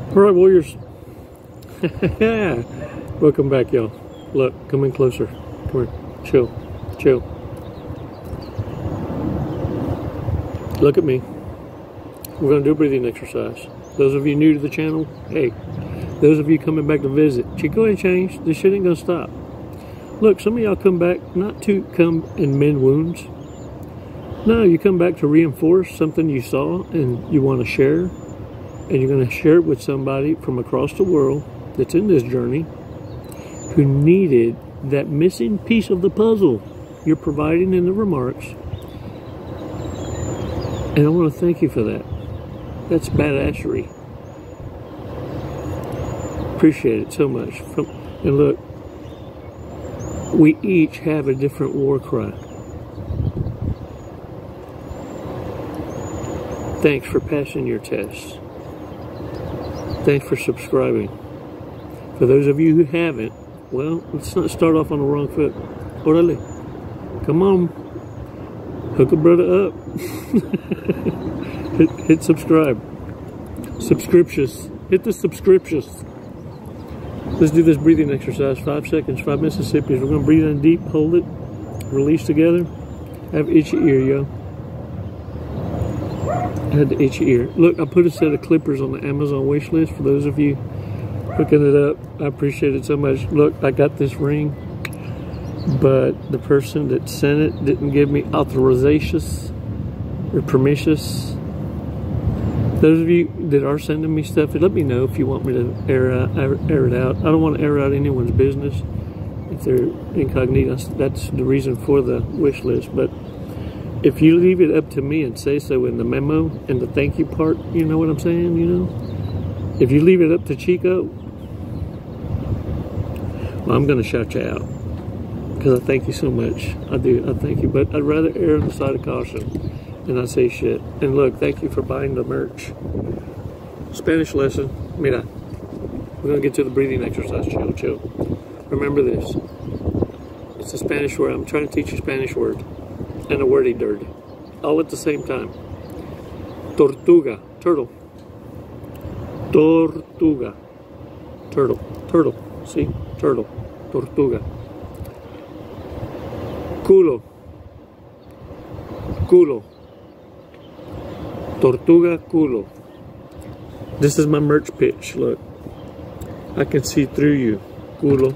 All right, warriors. Welcome back, y'all. Look, come in closer. Come here. Chill. Chill. Look at me. We're going to do a breathing exercise. Those of you new to the channel, hey. Those of you coming back to visit, you go ahead and change. This shit ain't going to stop. Look, some of y'all come back not to come and mend wounds. No, you come back to reinforce something you saw and you want to share. And you're going to share it with somebody from across the world that's in this journey who needed that missing piece of the puzzle you're providing in the remarks. And I want to thank you for that. That's badassery. Appreciate it so much. And look, we each have a different war cry. Thanks for passing your tests. Thanks for subscribing. For those of you who haven't, well, let's not start off on the wrong foot. Orale. Come on. Hook a brother up. hit subscribe. Subscriptions. Hit the subscriptions. Let's do this breathing exercise. 5 seconds, 5 Mississippis. We're going to breathe in deep, hold it, release together. Have itchy ear, yo. I had the itchy ear. Look, I put a set of clippers on the Amazon wish list for those of you hooking it up. I appreciate it so much. Look, I got this ring, but the person that sent it didn't give me authorizations or permissions. Those of you that are sending me stuff, let me know if you want me to air it out. I don't want to air out anyone's business if they're incognito. That's the reason for the wish list. But if you leave it up to me and say so in the memo and the thank you part, you know what I'm saying, you know? If you leave it up to Chico, well, I'm going to shout you out. Because I thank you so much. I do, I thank you. But I'd rather err on the side of caution and not say shit. And look, thank you for buying the merch. Spanish lesson. Mira. We're going to get to the breathing exercise. Chill, chill. Remember this. It's a Spanish word. I'm trying to teach you a Spanish word. And a wordy dirt. All at the same time. Tortuga. Turtle. Tortuga. Turtle. Turtle. See? Turtle. Tortuga. Culo. Culo. Tortuga culo. This is my merch pitch. Look. I can see through you. Culo.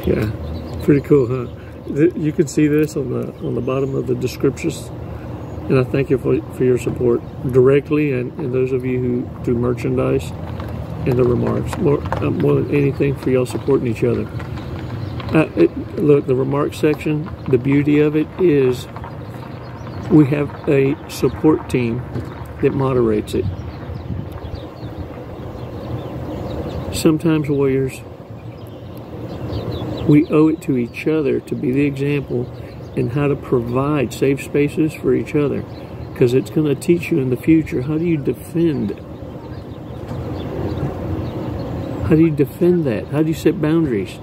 Yeah. Pretty cool, huh? You can see this on the bottom of the descriptions. And I thank you for your support directly, and those of you who do merchandise and the remarks. More than anything, for y'all supporting each other. Look, the remarks section, the beauty of it is we have a support team that moderates it. Sometimes, warriors, we owe it to each other to be the example in how to provide safe spaces for each other, because it's going to teach you in the future, how do you defend? How do you defend that? How do you set boundaries?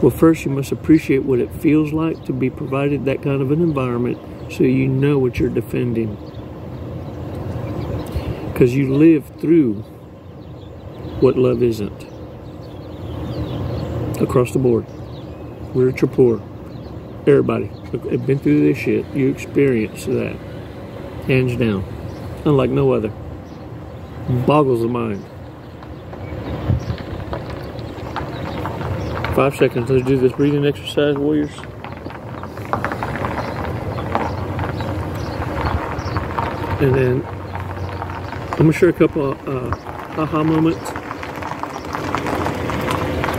Well, first you must appreciate what it feels like to be provided that kind of an environment so you know what you're defending. Because you live through what love isn't. Across the board. Rich or poor. Everybody. Have been through this shit. You experience that. Hands down. Unlike no other. Boggles the mind. 5 seconds. Let's do this breathing exercise, warriors. And then I'm going to share a couple of aha moments.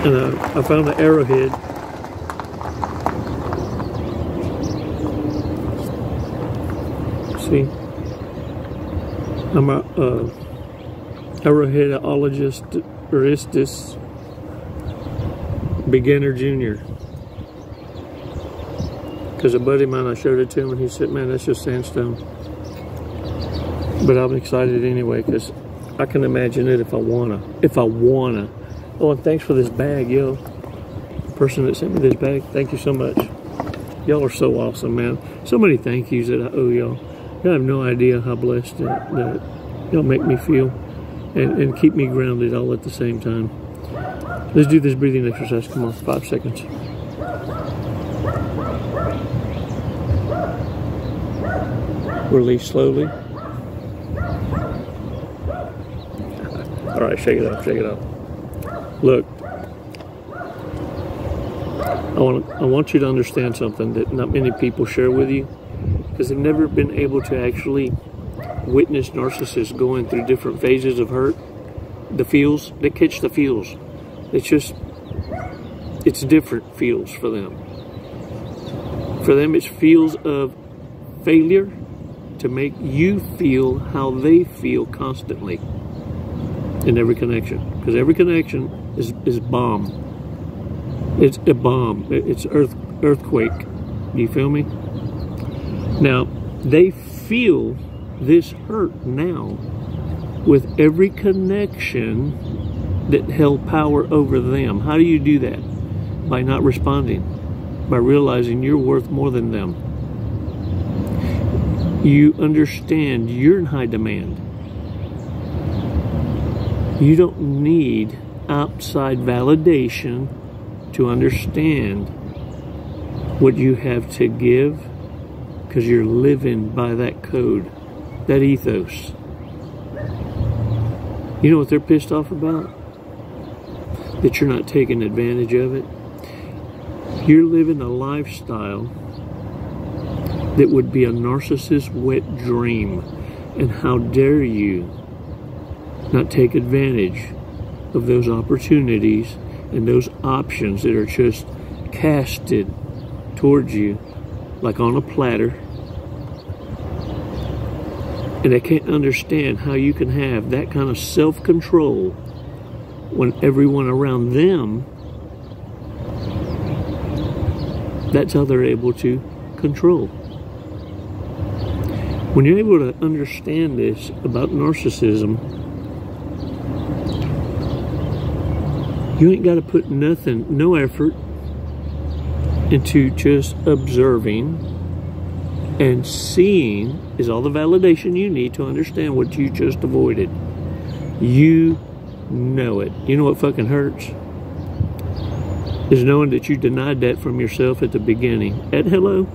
And I found an arrowhead. See? I'm a arrowheadologist, Aristus, beginner junior. Because a buddy of mine, I showed it to him and he said, man, that's just sandstone. But I'm excited anyway because I can imagine it if I wanna. Oh, and thanks for this bag, yo. The person that sent me this bag, thank you so much. Y'all are so awesome, man. So many thank yous that I owe y'all. You have no idea how blessed that Y'all make me feel and keep me grounded all at the same time. Let's do this breathing exercise. Come on, 5 seconds. Release slowly. All right, shake it off, shake it off. Look, I want you to understand something that not many people share with you, because they've never been able to actually witness narcissists going through different phases of hurt. The feels, they catch the feels. It's different feels for them. For them, it's feels of failure to make you feel how they feel constantly in every connection. Because every connection is bomb. It's a bomb. It's earthquake. You feel me? Now, they feel this hurt now with every connection that held power over them. How do you do that? By not responding. By realizing you're worth more than them. You understand you're in high demand. You don't need outside validation to understand what you have to give, because you're living by that code, that ethos. You know what they're pissed off about? That you're not taking advantage of it. You're living a lifestyle that would be a narcissist's wet dream. And how dare you not take advantage of those opportunities and those options that are just casted towards you like on a platter. And I can't understand how you can have that kind of self-control when everyone around them, that's how they're able to control. When you're able to understand this about narcissism, you ain't got to put no effort into just observing and seeing is all the validation you need to understand what you just avoided. You know it. You know what fucking hurts? Is knowing that you denied that from yourself at the beginning. At hello.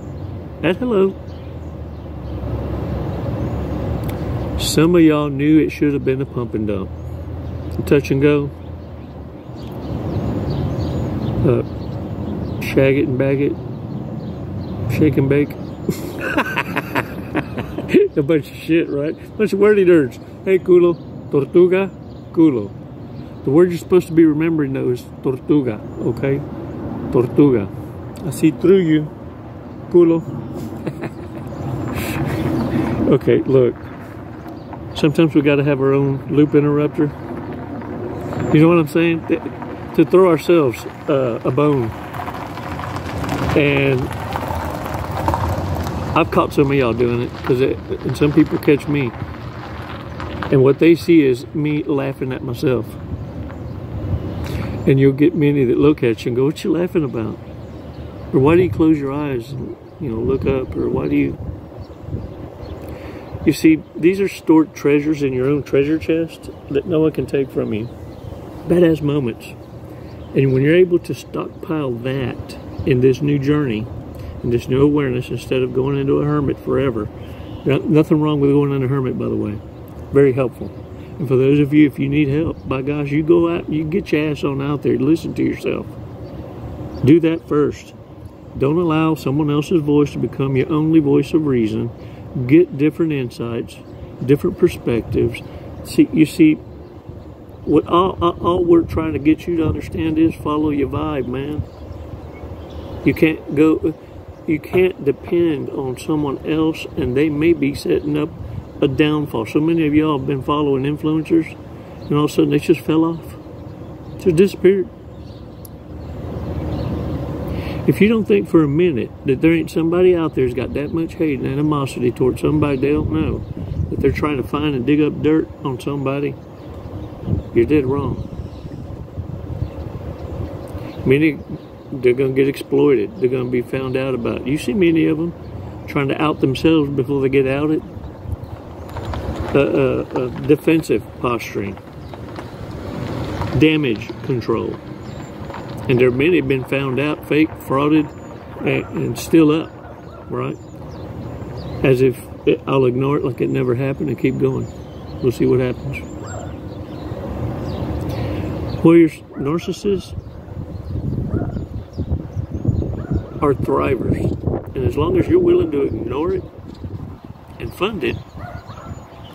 Some of y'all knew it should have been a pump and dump. Touch and go. Shag it and bag it. Shake and bake. A bunch of shit, right? Bunch of wordy nerds. Hey, culo. Tortuga. Culo. The word you're supposed to be remembering, though, is tortuga. Okay? Tortuga. I see through you. Culo. Okay, look. Sometimes we got to have our own loop interrupter. You know what I'm saying? To throw ourselves a bone. And I've caught some of y'all doing it, and some people catch me. And what they see is me laughing at myself. And you'll get many that look at you and go, what you laughing about? Or why do you close your eyes and, look up? Or why do you... You see, these are stored treasures in your own treasure chest that no one can take from you. Badass moments. And when you're able to stockpile that in this new journey, in this new awareness, instead of going into a hermit forever. Nothing wrong with going into a hermit, by the way. Very helpful. And for those of you, if you need help, by gosh, you go out, you get your ass on out there, listen to yourself. Do that first. Don't allow someone else's voice to become your only voice of reason. Get different insights, different perspectives. You see, what all we're trying to get you to understand is follow your vibe, man. You can't depend on someone else, and they may be setting up a downfall. So many of y'all have been following influencers, and all of a sudden they just fell off. Just disappeared. If you don't think for a minute that there ain't somebody out there who's got that much hate and animosity towards somebody they don't know, that they're trying to find and dig up dirt on somebody, you're dead wrong. Many, they're going to get exploited. They're going to be found out about. You see many of them trying to out themselves before they get outed. defensive posturing, damage control. And there are many have been found out, fake, frauded, and still up, right? As if I'll ignore it like it never happened and keep going. We'll see what happens. Warriors, narcissists are thrivers. And as long as you're willing to ignore it and fund it,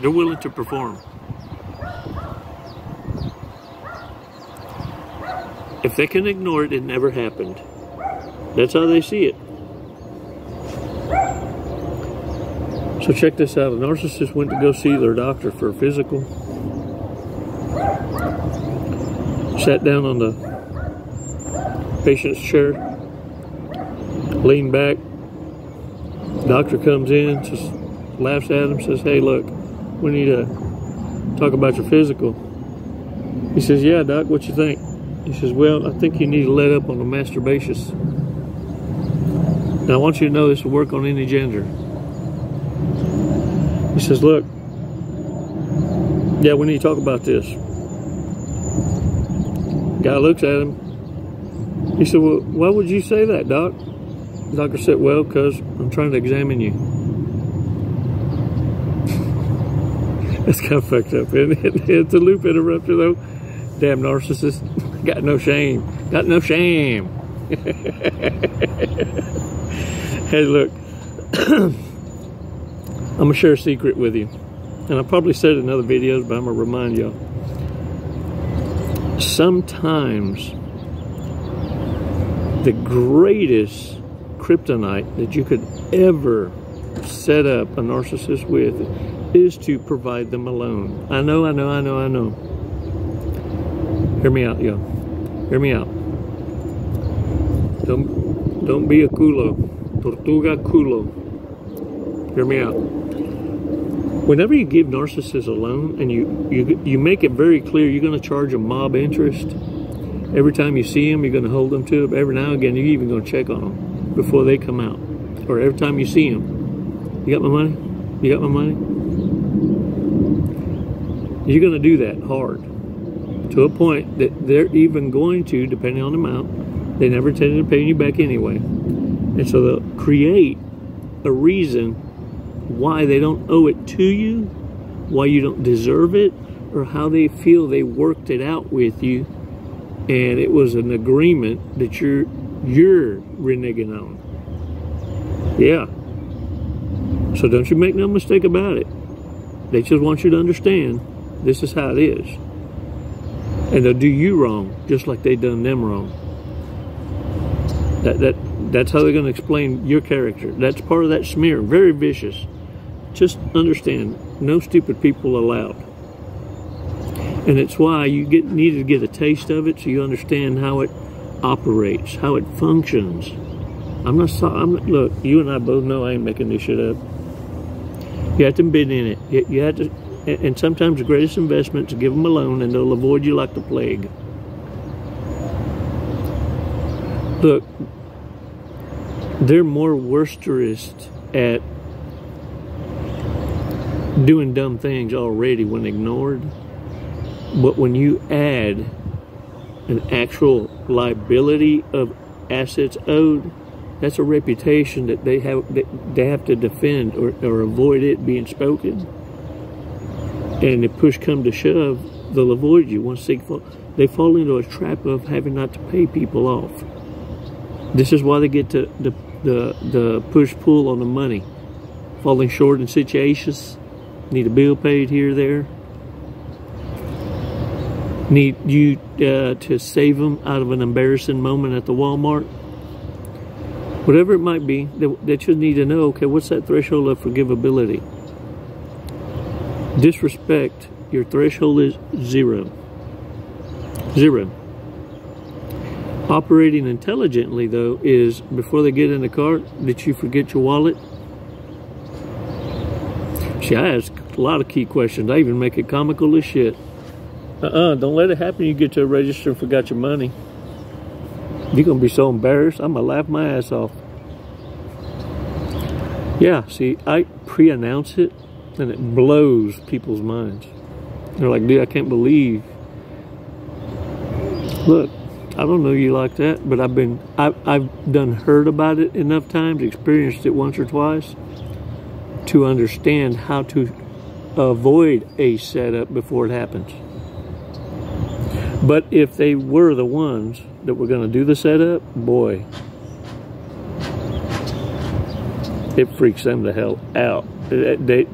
they're willing to perform. If they can ignore it, it never happened. That's how they see it. So check this out. A narcissist went to go see their doctor for a physical. Sat down on the patient's chair. Leaned back. Doctor comes in, just laughs at him, says, "Hey, look, we need to talk about your physical." He says, "Yeah, doc, what you think?" He says, "Well, I think you need to let up on the masturbation. Now, I want you to know this will work on any gender." He says, "Look, yeah, we need to talk about this." Guy looks at him. He said, "Well, why would you say that, doc?" The doctor said, "Well, because I'm trying to examine you." That's kind of fucked up, isn't it? It's a loop interrupter, though. Damn narcissist. Got no shame. Got no shame. Hey, look. I'm going to share a secret with you. And I probably said it in other videos, but I'm going to remind y'all. Sometimes the greatest kryptonite that you could ever set up a narcissist with is to provide them alone. I know. Hear me out, y'all. Hear me out. Don't be a culo. Tortuga culo. Hear me out. Whenever you give narcissists a loan and you make it very clear you're going to charge a mob interest, every time you see them, you're going to hold them to it. Every now and again, you're even going to check on them before they come out. Or every time you see them, "You got my money? You got my money?" You're going to do that hard to a point that they're even going to, depending on the amount, they never intended to pay you back anyway. And so they'll create a reason why they don't owe it to you, why you don't deserve it, or how they feel they worked it out with you, and it was an agreement that you're reneging on. Yeah. So don't you make no mistake about it. They just want you to understand this is how it is. And they'll do you wrong, just like they done them wrong. That's how they're going to explain your character. That's part of that smear. Very vicious. Just understand, no stupid people allowed. And it's why you need to get a taste of it so you understand how it operates, how it functions. Look, you and I both know I ain't making this shit up. You have to be in it. You have to, and sometimes the greatest investment is to give them a loan and they'll avoid you like the plague. Look, they're more worsterous at doing dumb things already when ignored. But when you add an actual liability of assets owed, that's a reputation that they have to defend or avoid it being spoken. And if push come to shove, they'll avoid you once they fall into a trap of having not to pay people off. This is why they get to the push-pull on the money. Falling short in situations, need a bill paid here or there. Need you to save them out of an embarrassing moment at the Walmart. Whatever it might be, they just need to know, okay, what's that threshold of forgivability? Disrespect, your threshold is 0. 0. Operating intelligently, though, is before they get in the car, did you forget your wallet? See, I ask a lot of key questions. I even make it comical as shit. Don't let it happen. You get to a register and forgot your money. You're going to be so embarrassed, I'm going to laugh my ass off. Yeah, see, I pre-announce it and it blows people's minds. They're like, dude, I can't believe. Look, I don't know you like that, but I've done heard about it enough times, experienced it once or twice, to understand how to avoid a setup before it happens. But if they were the ones that were going to do the setup, boy, it freaks them the hell out. They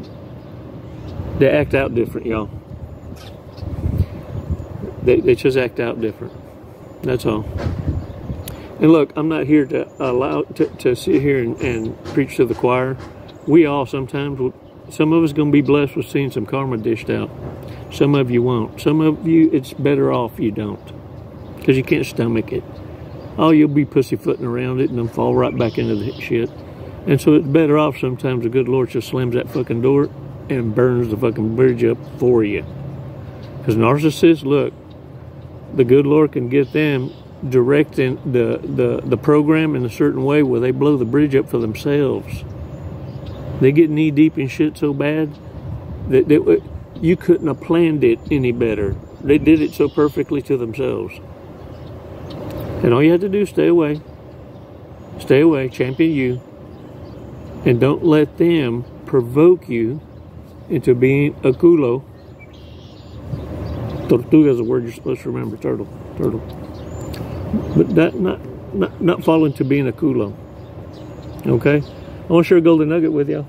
act out different, y'all. They just act out different. That's all. And look, I'm not here to sit here and preach to the choir. We all sometimes, some of us going to be blessed with seeing some karma dished out. Some of you won't. Some of you, it's better off you don't, because you can't stomach it. Oh, you'll be pussyfooting around it and then fall right back into the shit. And so it's better off sometimes the good Lord just slams that fucking door and burns the fucking bridge up for you. Because narcissists, look, the good Lord can get them directing the program in a certain way where they blow the bridge up for themselves. They get knee deep in shit so bad that you couldn't have planned it any better. They did it so perfectly to themselves. And all you have to do is stay away. Stay away, champion you. And don't let them provoke you into being a culo. Tortuga is a word you're supposed to remember. Turtle. But that not fall into being a culo. Okay? I want to share a golden nugget with y'all.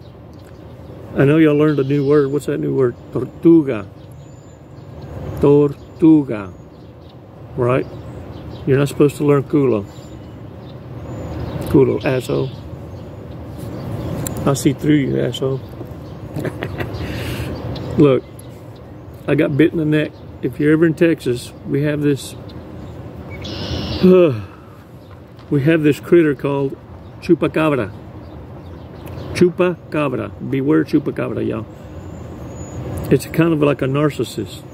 I know y'all learned a new word. What's that new word? Tortuga. Tortuga. Right? You're not supposed to learn culo. Culo, asshole. I see through you, asshole. Look, I got bit in the neck. If you're ever in Texas, we have this critter called chupacabra. Chupacabra. Beware chupacabra, y'all. It's kind of like a narcissist.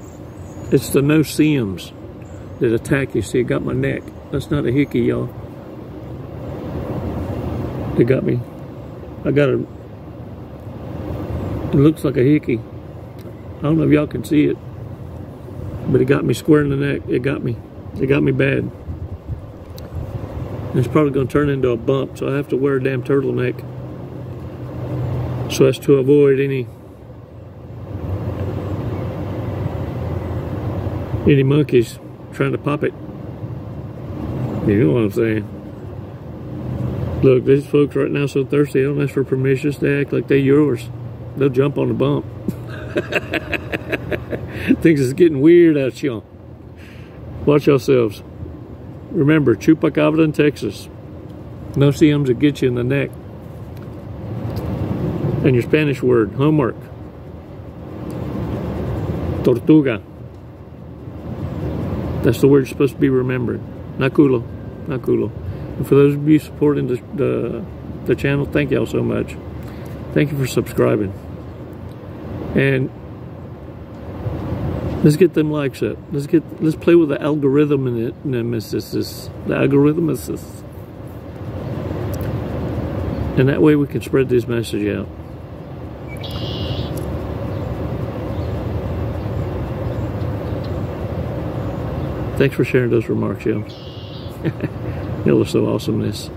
It's the no-see-ums that attack you. See, it got my neck. That's not a hickey, y'all. It got me. It looks like a hickey. I don't know if y'all can see it, but it got me square in the neck. It got me bad. And it's probably going to turn into a bump, so I have to wear a damn turtleneck so as to avoid any monkeys trying to pop it. You know what I'm saying? Look, these folks right now so thirsty, they don't ask for permission. They act like they're yours. They'll jump on the bump. Things is getting weird out y'all. Watch yourselves. Remember, chupacabra in Texas. No CMs that get you in the neck. And your Spanish word, homework. Tortuga. That's the word you're supposed to be remembering. Not culo. Not culo. And for those of you supporting the channel, thank y'all so much. Thank you for subscribing. And let's get them likes up. Let's play with the algorithm in it. The algorithm assist. And that way we can spread this message out. Thanks for sharing those remarks, yo. Y'all are so awesomeness.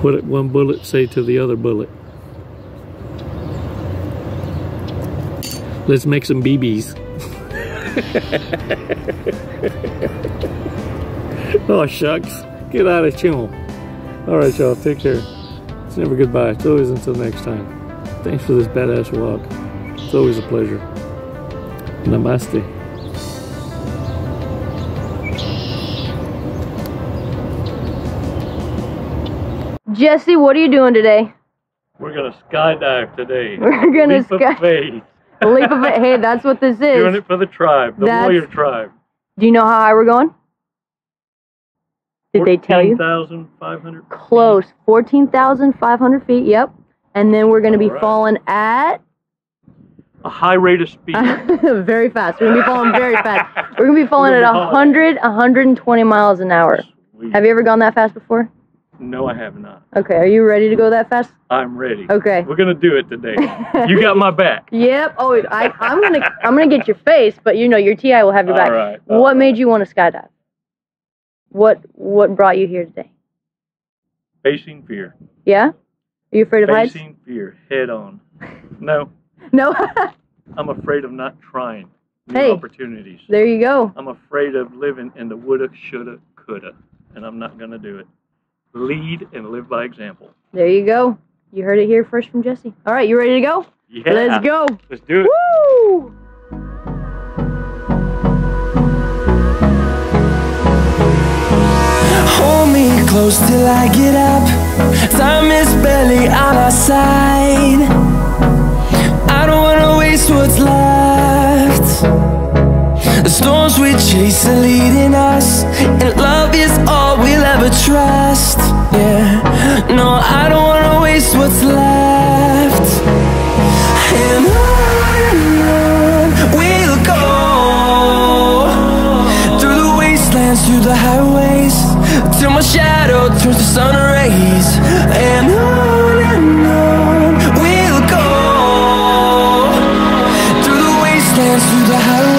What did one bullet say to the other bullet? Let's make some BBs. Oh, shucks. Get out of channel. All right, y'all. Take care. It's never goodbye. It's always until next time. Thanks for this badass walk. It's always a pleasure. Namaste. Jesse, what are you doing today? We're gonna skydive today. We're gonna leap of faith. Leap of faith. Hey, that's what this is. Doing it for the tribe, the warrior tribe. Do you know how high we're going? Did they tell you? 14,500 feet. Close. 14,500 feet. Yep. And then we're gonna be falling at a high rate of speed. Very fast. We're gonna be falling very fast. We're gonna be falling at 120 miles an hour. Sweet. Have you ever gone that fast before? No, I have not. Okay, are you ready to go that fast? I'm ready. Okay. We're gonna do it today. You got my back. Yep. Oh, I'm gonna get your face, but you know your TI will have your back. All right. What made you want to skydive? What brought you here today? Facing fear. Yeah? Are you afraid of heights? Facing fear head on. No. No. I'm afraid of not trying new Hey, opportunities. there you go. I'm afraid of living in the woulda, shoulda, coulda, and I'm not gonna do it. Lead and live by example. There you go. You heard it here first from Jesse. All right, you ready to go? Yeah. Let's go. Let's do it. Woo! Hold me close till I get up. Time is barely on our side. I don't wanna waste what's left. The storms we chase are leading us, and love is all we'll ever trust. Yeah, no, I don't wanna waste what's left. And on we'll go, through the wastelands, through the highways, till my shadow turns to sun rays. And on we'll go, through the wastelands, through the highways.